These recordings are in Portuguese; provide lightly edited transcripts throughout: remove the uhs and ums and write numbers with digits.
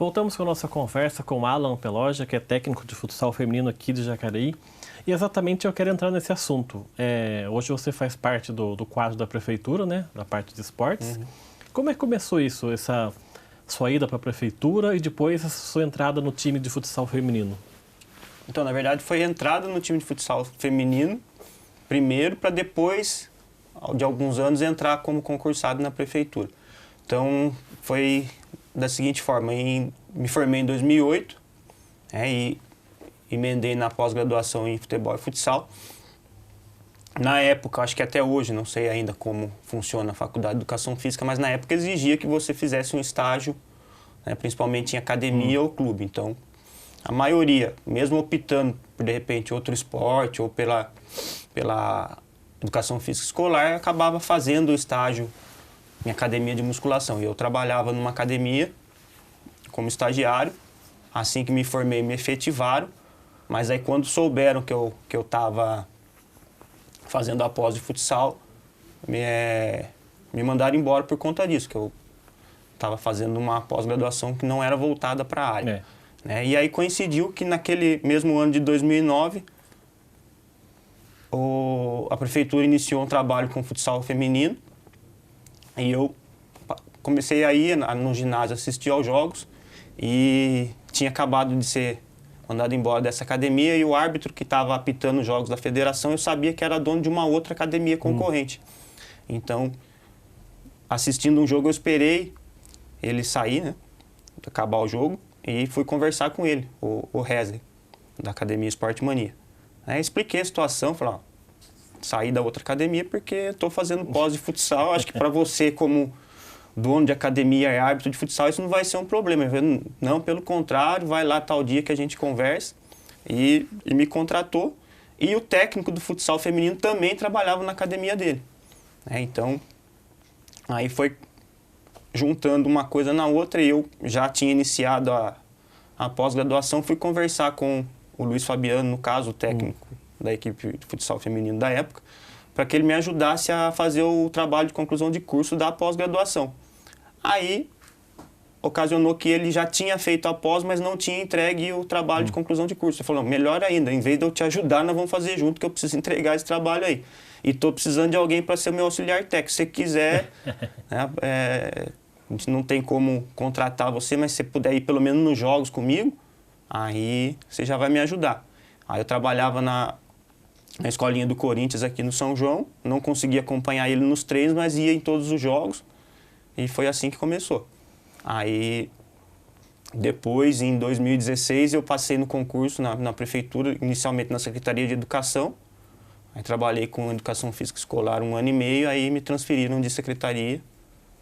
Voltamos com a nossa conversa com o Alan Peloja, que é técnico de futsal feminino aqui de Jacareí. E exatamente eu quero entrar nesse assunto. Hoje você faz parte do quadro da prefeitura, né? Da parte de esportes. Uhum. Como é que começou isso, essa sua ida para a prefeitura e depois essa sua entrada no time de futsal feminino? Então, na verdade, foi entrada no time de futsal feminino, primeiro, para depois, de alguns anos, entrar como concursado na prefeitura. Então, foi da seguinte forma: me formei em 2008, e emendei na pós-graduação em futebol e futsal. Na época, acho que até hoje, não sei ainda como funciona a Faculdade de Educação Física, mas na época exigia que você fizesse um estágio, né, principalmente em academia ou clube. Então, a maioria, mesmo optando por, de repente, outro esporte ou pela educação física escolar, acabava fazendo o estágio em academia de musculação. E eu trabalhava numa academia como estagiário. Assim que me formei, me efetivaram. Mas aí, quando souberam que eu estava fazendo a pós de futsal, me mandaram embora por conta disso, que eu estava fazendo uma pós-graduação que não era voltada para a área. Né? E aí coincidiu que naquele mesmo ano de 2009, a prefeitura iniciou um trabalho com futsal feminino e eu comecei a ir no ginásio, assistir aos jogos e tinha acabado de ser mandado embora dessa academia e o árbitro que estava apitando os jogos da federação, eu sabia que era dono de uma outra academia concorrente. Então, assistindo um jogo, eu esperei ele sair, né, acabar o jogo, e fui conversar com ele, o Resley, da Academia Esporte Mania. Aí expliquei a situação, falei, saí da outra academia porque estou fazendo pós de futsal, acho que para você como dono de academia e árbitro de futsal, isso não vai ser um problema. Não, pelo contrário, vai lá tal dia que a gente conversa, e me contratou. E o técnico do futsal feminino também trabalhava na academia dele. Então, aí foi juntando uma coisa na outra, e eu já tinha iniciado a pós-graduação, fui conversar com o Luiz Fabiano, no caso, o técnico da equipe de futsal feminino da época, para que ele me ajudasse a fazer o trabalho de conclusão de curso da pós-graduação. Aí, ocasionou que ele já tinha feito a pós, mas não tinha entregue o trabalho de conclusão de curso. Ele falou, melhor ainda, em vez de eu te ajudar, nós vamos fazer junto, que eu preciso entregar esse trabalho aí. E estou precisando de alguém para ser meu auxiliar técnico. Se você quiser, né, a gente não tem como contratar você, mas se você puder ir pelo menos nos jogos comigo, aí você já vai me ajudar. Aí eu trabalhava na escolinha do Corinthians aqui no São João, não conseguia acompanhar ele nos treinos, mas ia em todos os jogos, e foi assim que começou. Aí, depois, em 2016, eu passei no concurso na prefeitura, inicialmente na Secretaria de Educação, aí trabalhei com Educação Física Escolar 1 ano e meio, aí me transferiram de secretaria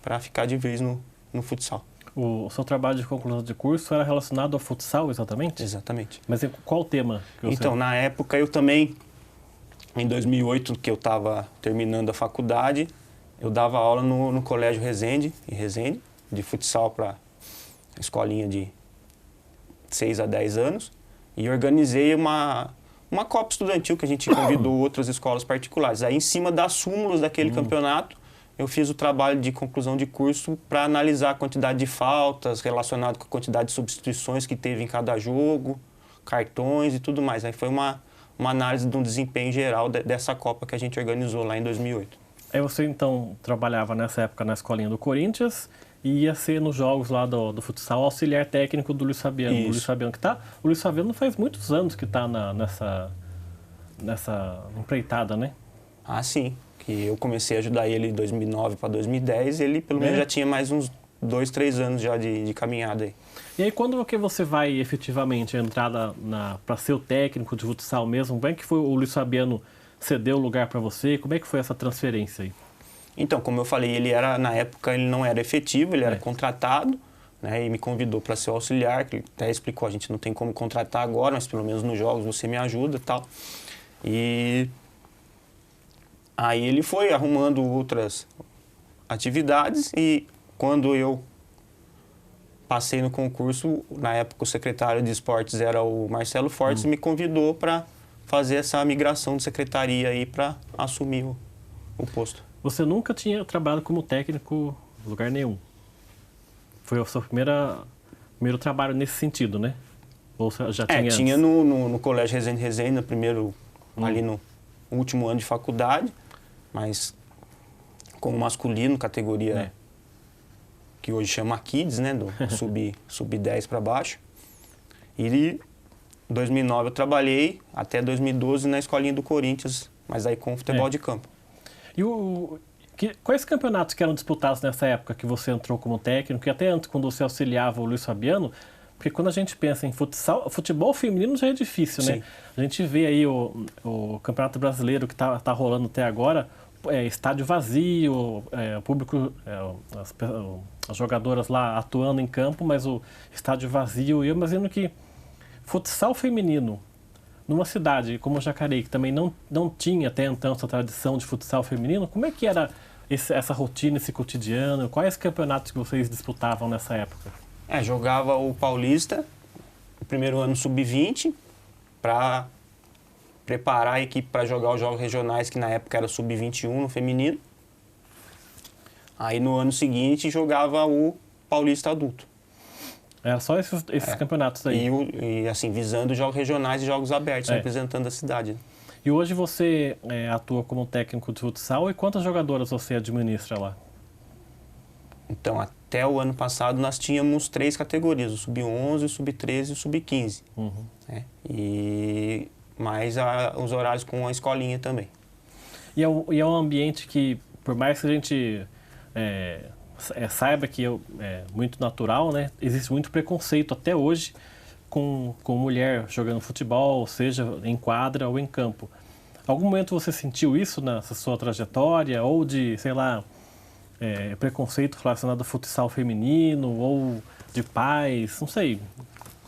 para ficar de vez no futsal. O seu trabalho de conclusão de curso era relacionado ao futsal, exatamente? Exatamente. Mas qual o tema? Então, na época, eu também, em 2008, que eu estava terminando a faculdade, eu dava aula no Colégio Resende, em Resende, de futsal para escolinha de 6 a 10 anos, e organizei uma Copa Estudantil que a gente convidou outras escolas particulares. Aí, em cima das súmulas daquele campeonato, eu fiz o trabalho de conclusão de curso para analisar a quantidade de faltas relacionado com a quantidade de substituições que teve em cada jogo, cartões e tudo mais. Aí foi uma análise de um desempenho geral dessa Copa que a gente organizou lá em 2008. Aí você, então, trabalhava nessa época na escolinha do Corinthians e ia ser nos jogos lá do futsal auxiliar técnico do Luiz Fabiano. Isso. O Luiz Fabiano que tá... O Luiz Fabiano faz muitos anos que está nessa empreitada, né? Ah, sim. Que eu comecei a ajudar ele em 2009 para 2010, ele pelo menos já tinha mais uns 2, 3 anos já de caminhada aí. E aí, quando que você vai efetivamente entrar para ser o técnico de futsal mesmo? Como é que foi o Luiz Fabiano cedeu o lugar para você? Como é que foi essa transferência aí? Então, como eu falei, na época ele não era efetivo, ele era contratado, né, e me convidou para ser o auxiliar, que ele até explicou, a gente não tem como contratar agora, mas pelo menos nos jogos você me ajuda e tal. E aí ele foi arrumando outras atividades e quando eu passei no concurso, na época o secretário de esportes era o Marcelo Fortes, me convidou para fazer essa migração de secretaria aí para assumir o posto. Você nunca tinha trabalhado como técnico em lugar nenhum? Foi a sua primeira Primeiro trabalho nesse sentido, né? Ou você já tinha Tinha antes? no Colégio Resende Resende, no primeiro, ali no último ano de faculdade, mas com o masculino, categoria que hoje chama Kids, né? Do sub-10 para baixo. E em 2009 eu trabalhei até 2012 na escolinha do Corinthians, mas aí com futebol de campo. E quais campeonatos que eram disputados nessa época que você entrou como técnico, e até antes, quando você auxiliava o Luiz Fabiano? Porque quando a gente pensa em futebol feminino já é difícil, né? A gente vê aí o Campeonato Brasileiro que tá rolando até agora, estádio vazio, o público, as jogadoras lá atuando em campo, mas o estádio vazio. E eu imagino que futsal feminino, numa cidade como Jacareí, que também não tinha até então essa tradição de futsal feminino, como é que era essa rotina, esse cotidiano? Quais campeonatos que vocês disputavam nessa época? Jogava o Paulista, o primeiro ano sub-20, para preparar a equipe para jogar os jogos regionais, que na época era sub-21 no feminino. Aí no ano seguinte jogava o Paulista adulto. Era só esses campeonatos aí? E assim, visando jogos regionais e jogos abertos, representando a cidade. E hoje você atua como técnico de futsal, e quantas jogadoras você administra lá? Então, até o ano passado nós tínhamos 3 categorias, o sub-11, o sub-13 e o sub-15. E mais os horários com a escolinha também. E é um ambiente que, por mais que a gente saiba que é muito natural, né? Existe muito preconceito até hoje com mulher jogando futebol, seja em quadra ou em campo. Algum momento você sentiu isso nessa sua trajetória, ou de, sei lá, preconceito relacionado ao futsal feminino, ou de pais, não sei,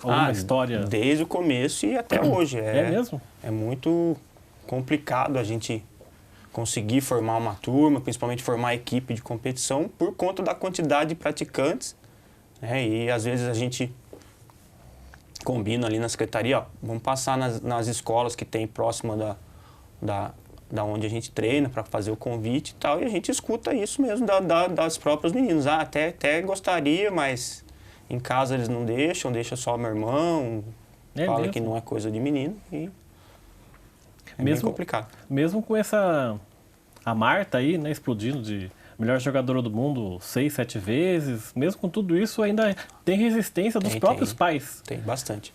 alguma história? Desde o começo e até hoje. É mesmo? É muito complicado a gente conseguir formar uma turma, principalmente formar equipe de competição, por conta da quantidade de praticantes. E às vezes a gente combina ali na secretaria, vamos passar nas escolas que tem próxima da onde a gente treina para fazer o convite e tal, e a gente escuta isso mesmo das próprias meninas. Até gostaria, mas em casa eles não deixam, deixa só meu irmão, fala mesmo que não é coisa de menino, e bem complicado. Mesmo com a Marta aí, né, explodindo de melhor jogadora do mundo 6, 7 vezes, mesmo com tudo isso ainda tem resistência dos próprios pais. Tem bastante.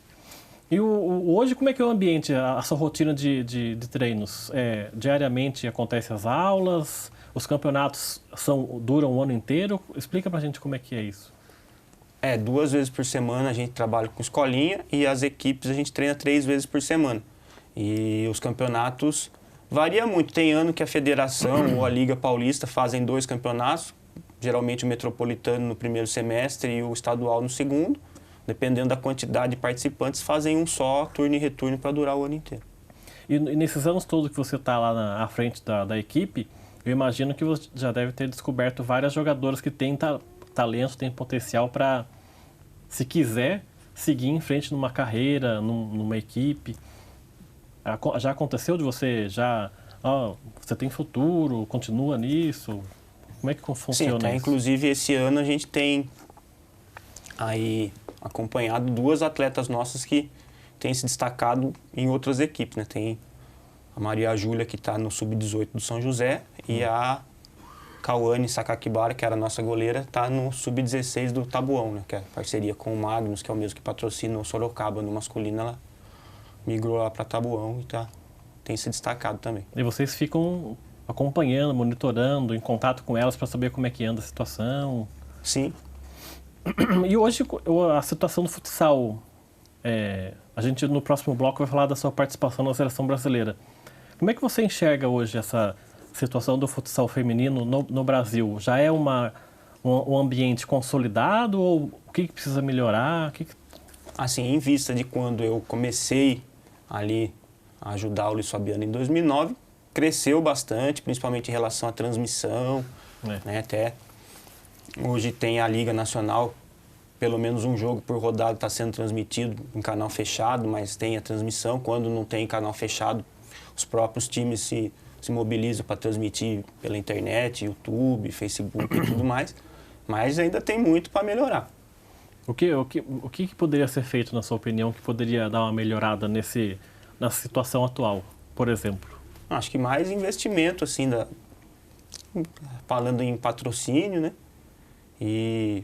E hoje, como é que é o ambiente, a sua rotina de treinos? Diariamente acontecem as aulas, os campeonatos duram o ano inteiro? Explica pra gente como é que é isso. 2 vezes por semana a gente trabalha com escolinha, e as equipes a gente treina 3 vezes por semana. E os campeonatos varia muito. Tem ano que a federação ou a Liga Paulista fazem 2 campeonatos, geralmente o Metropolitano no primeiro semestre e o estadual no segundo. Dependendo da quantidade de participantes, fazem um só turno e retorno para durar o ano inteiro. E nesses anos todos que você está lá à frente da equipe, eu imagino que você já deve ter descoberto várias jogadoras que têm talento, têm potencial para, se quiser, seguir em frente numa carreira, numa equipe. Já aconteceu de você você tem futuro, continua nisso? Como é que funciona isso? Inclusive esse ano a gente tem aí acompanhado 2 atletas nossas que têm se destacado em outras equipes, né? Tem a Maria Júlia, que está no Sub-18 do São José, e a Cauane Sakakibara, que era a nossa goleira, está no Sub-16 do Tabuão, né? Que é parceria com o Magnus, que é o mesmo que patrocina o Sorocaba no masculino. Ela migrou lá para Tabuão e tem se destacado também. E vocês ficam acompanhando, monitorando, em contato com elas para saber como é que anda a situação? Sim. E hoje, a situação do futsal, a gente no próximo bloco vai falar da sua participação na seleção brasileira. Como é que você enxerga hoje essa situação do futsal feminino no Brasil? Já é um ambiente consolidado, ou o que precisa melhorar? Assim, em vista de quando eu comecei ali a ajudar o Luiz Fabiano em 2009, cresceu bastante, principalmente em relação à transmissão, né? Até hoje tem a Liga Nacional, pelo menos um jogo por rodada está sendo transmitido em canal fechado, mas tem a transmissão. Quando não tem canal fechado, os próprios times se mobilizam para transmitir pela internet, YouTube, Facebook e tudo mais. Mas ainda tem muito para melhorar. O que poderia ser feito, na sua opinião, que poderia dar uma melhorada na situação atual, por exemplo? Acho que mais investimento, assim, falando em patrocínio, né? E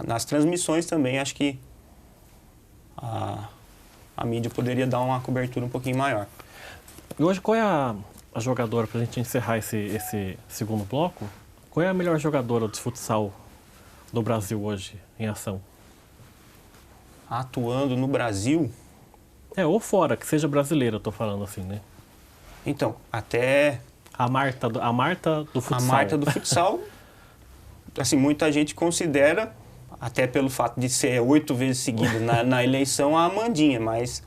nas transmissões também, acho que a mídia poderia dar uma cobertura um pouquinho maior. E hoje, qual é a jogadora, para a gente encerrar esse segundo bloco, qual é a melhor jogadora de futsal do Brasil hoje, em ação? Atuando no Brasil, Ou fora, que seja brasileira, eu tô falando assim, né? então, até A Marta do futsal. a Marta do futsal, assim, muita gente considera, até pelo fato de ser 8 vezes seguida na eleição, a Amandinha, mas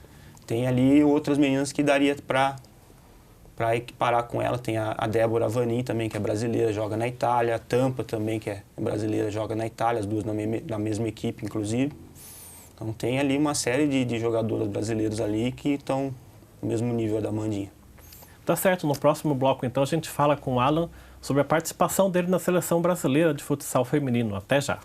tem ali outras meninas que daria para equiparar com ela. Tem a Débora Vanin também, que é brasileira, joga na Itália, a Tampa também, que é brasileira, joga na Itália, as duas na mesma equipe, inclusive. Então tem ali uma série de jogadoras brasileiras ali que estão no mesmo nível da Amandinha. Tá certo, no próximo bloco, então, a gente fala com o Alan sobre a participação dele na seleção brasileira de futsal feminino. Até já!